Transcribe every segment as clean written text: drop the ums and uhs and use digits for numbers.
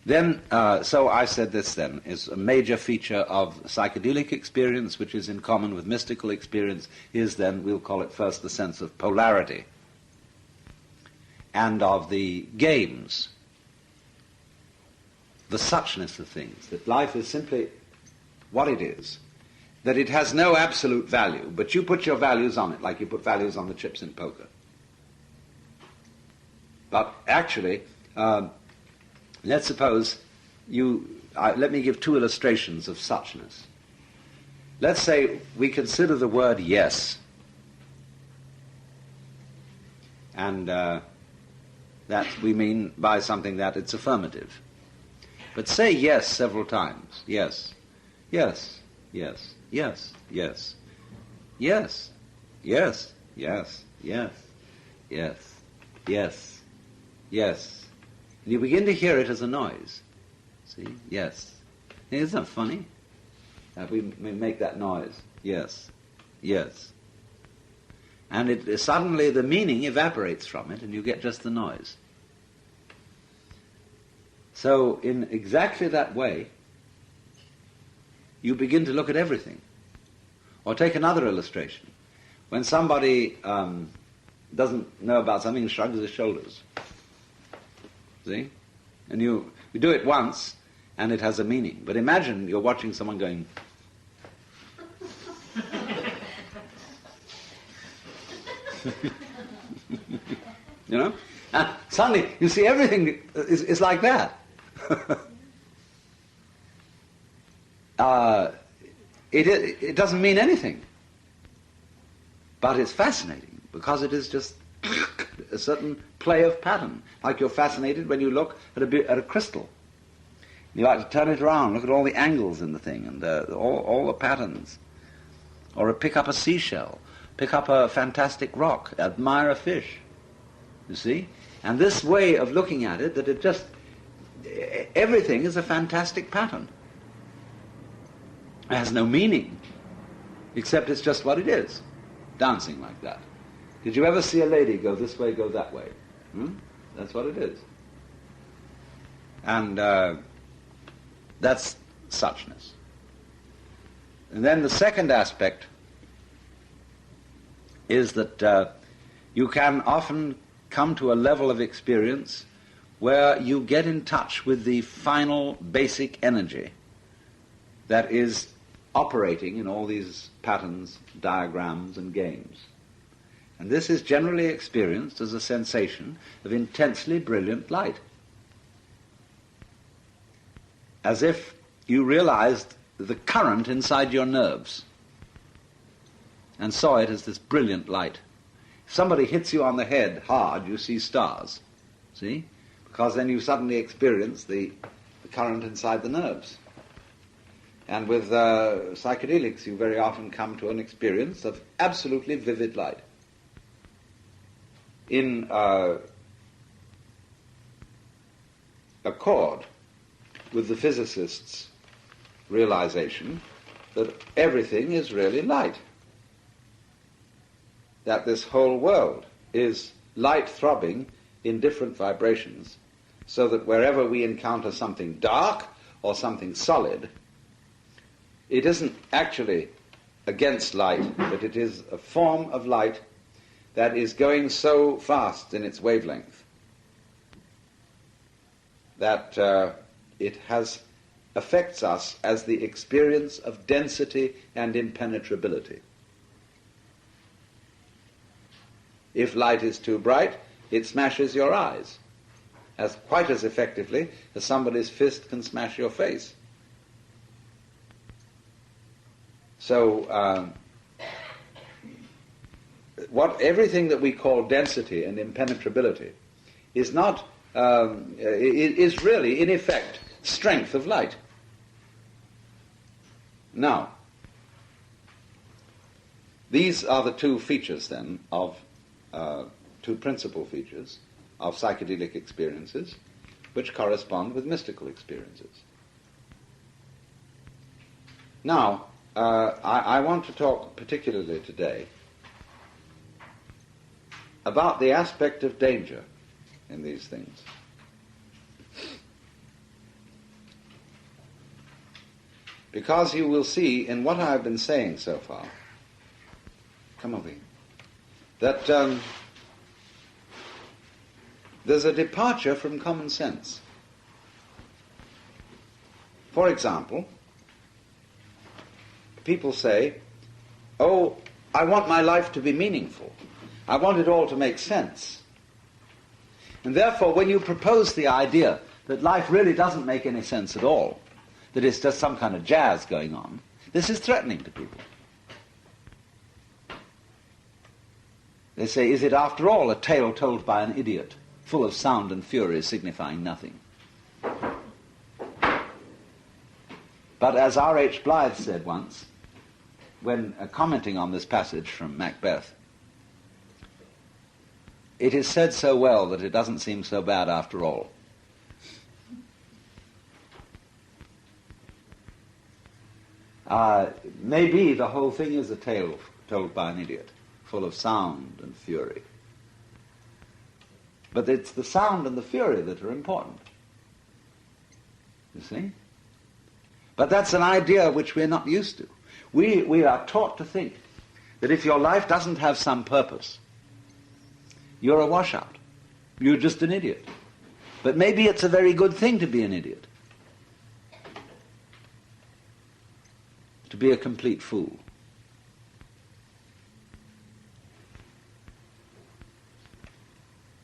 Then, so I said this then, is a major feature of psychedelic experience, which is in common with mystical experience, is then, we'll call it first, the sense of polarity, and of the games, the suchness of things, that life is simply what it is, that it has no absolute value, but you put your values on it, like you put values on the chips in poker. But actually, let's suppose let me give two illustrations of suchness. Let's say we consider the word yes, and that we mean by something that it's affirmative. But say yes several times. Yes, yes, yes, yes, yes, yes, yes, yes, yes, yes, yes, yes. And you begin to hear it as a noise. See? Yes. Isn't that funny? We make that noise. Yes. Yes. And suddenly the meaning evaporates from it and you get just the noise. So in exactly that way, you begin to look at everything. Or take another illustration. When somebody doesn't know about something and shrugs his shoulders. See? And you do it once, and it has a meaning. But imagine you're watching someone going... you know? And suddenly, you see everything is like that. It doesn't mean anything. But it's fascinating, because it is just a certain play of pattern. Like you're fascinated when you look at a crystal. You like to turn it around, look at all the angles in the thing, and all the patterns. Or pick up a seashell, pick up a fantastic rock, admire a fish. You see? And this way of looking at it, that everything is a fantastic pattern. It has no meaning, except it's just what it is, dancing like that. Did you ever see a lady go this way, go that way? That's what it is. And that's suchness. And then the second aspect is that you can often come to a level of experience where you get in touch with the final basic energy that is operating in all these patterns, diagrams, and games. And this is generally experienced as a sensation of intensely brilliant light. As if you realized the current inside your nerves and saw it as this brilliant light. If somebody hits you on the head hard, you see stars. See? Because then you suddenly experience the current inside the nerves. And with psychedelics, you very often come to an experience of absolutely vivid light. In accord with the physicist's realization that everything is really light. That this whole world is light throbbing in different vibrations, so that wherever we encounter something dark or something solid, it isn't actually against light, but it is a form of light that is going so fast in its wavelength that it affects us as the experience of density and impenetrability. If light is too bright, it smashes your eyes quite as effectively as somebody's fist can smash your face. So everything that we call density and impenetrability is not is really, in effect, strength of light. Now, these are the two features then of two principal features of psychedelic experiences, which correspond with mystical experiences. Now, I want to talk particularly today about the aspect of danger in these things. because you will see in what I've been saying so far, come over here, that there's a departure from common sense. For example, people say, oh, I want my life to be meaningful. I want it all to make sense. And therefore, when you propose the idea that life really doesn't make any sense at all, that it's just some kind of jazz going on, this is threatening to people. They say, is it after all a tale told by an idiot, full of sound and fury, signifying nothing? But as R.H. Blythe said once, when commenting on this passage from Macbeth, it is said so well that it doesn't seem so bad after all. Maybe the whole thing is a tale told by an idiot, full of sound and fury. But it's the sound and the fury that are important. You see? But that's an idea which we're not used to. We are taught to think that if your life doesn't have some purpose, you're a washout. You're just an idiot. But maybe it's a very good thing to be an idiot. To be a complete fool.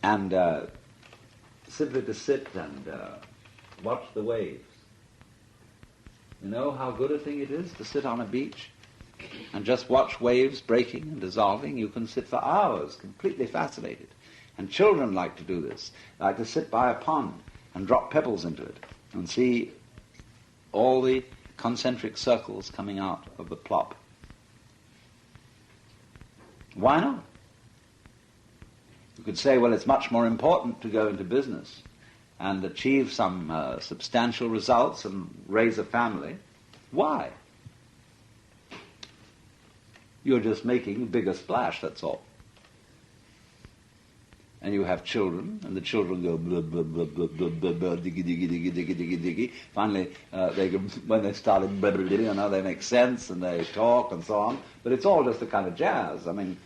And simply to sit and watch the waves. You know how good a thing it is to sit on a beach and just watch waves breaking and dissolving? You can sit for hours completely fascinated. And children like to do this, like to sit by a pond and drop pebbles into it and see all the concentric circles coming out of the plop. Why not? You could say, well, it's much more important to go into business and achieve some substantial results and raise a family. Why? You're just making a bigger splash, that's all. And you have children, and the children go blah, blah, blah, blah, blah, blah, blah, diggy, diggy, diggy, diggy, diggy, diggy. Finally, they go, when they start, blah, blah, blah, you know, they make sense and they talk and so on. But it's all just a kind of jazz. I mean,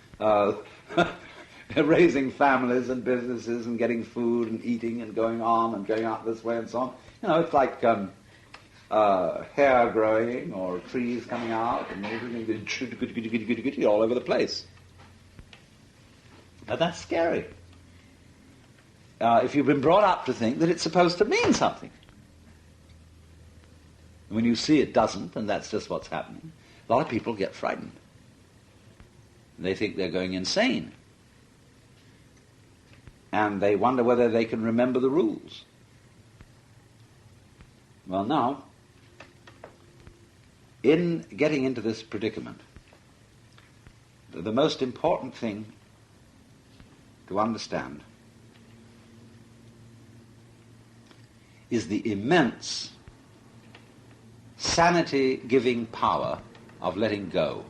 raising families and businesses and getting food and eating and going on and going out this way and so on. You know, it's like hair growing or trees coming out and everything all over the place. Now that's scary. If you've been brought up to think that it's supposed to mean something. When you see it doesn't, and that's just what's happening, a lot of people get frightened. They think they're going insane. And they wonder whether they can remember the rules. Well, now, in getting into this predicament, the most important thing to understand is the immense sanity-giving power of letting go.